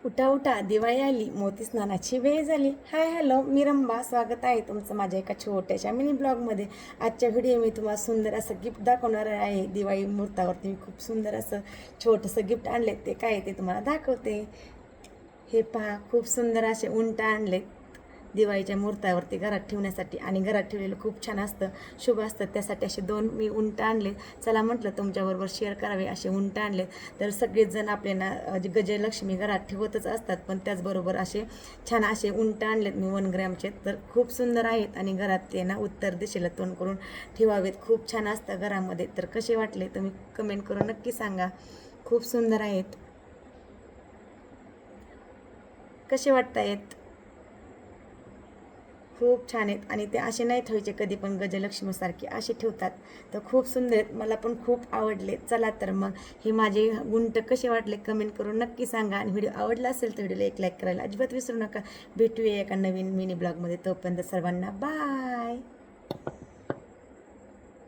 उठा उठा दिवाळी आली, मोती स्नानाची वेळ झाली. हाय हॅलो, मी रंबा. स्वागत आहे तुमचं माझ्या एका छोट्याशा मिनी ब्लॉगमध्ये. आजच्या व्हिडिओ मी तुम्हाला सुंदर असं गिफ्ट दाखवणार आहे. दिवाळी मुहूर्तावरती मी खूप सुंदर असं छोटंसं गिफ्ट आणले. ते काय ते तुम्हाला दाखवते. हे पहा, खूप सुंदर असे उंट आणले दिवाळीच्या मुहूर्तावरती घरात ठेवण्यासाठी. आणि घरात ठेवलेलं खूप छान असतं, शुभ असतं. त्यासाठी असे 2 मी उंट आणले. चला म्हटलं तुमच्याबरोबर शेअर करावे. असे उंट आणले तर सगळेच जण आपल्याला गजलक्ष्मी घरात ठेवतच असतात, पण त्याचबरोबर असे छान असे उंट आणलेत मी 1 ग्रॅमचे. तर खूप सुंदर आहेत आणि घरात ते ना उत्तर दिशेला तोंड करून ठेवावेत. खूप छान असतं घरामध्ये. तर कसे वाटले तुम्ही कमेंट करून नक्की सांगा. खूप सुंदर आहेत. कसे वाटतायत? खूप छान आहेत. आणि ते असे नाही ठेवायचे कधी पण, गजलक्ष्मीसारखे असे ठेवतात. तर खूप सुंदर आहेत, मला पण खूप आवडले. चला तर मग हे माझे गुंट कसे वाटले कमेंट करून नक्की सांगा. आणि व्हिडिओ आवडला असेल तर व्हिडिओला एक लाईक करायला अजिबात विसरू नका. भेटूया एका नवीन मिनी ब्लॉगमध्ये. तोपर्यंत सर्वांना बाय.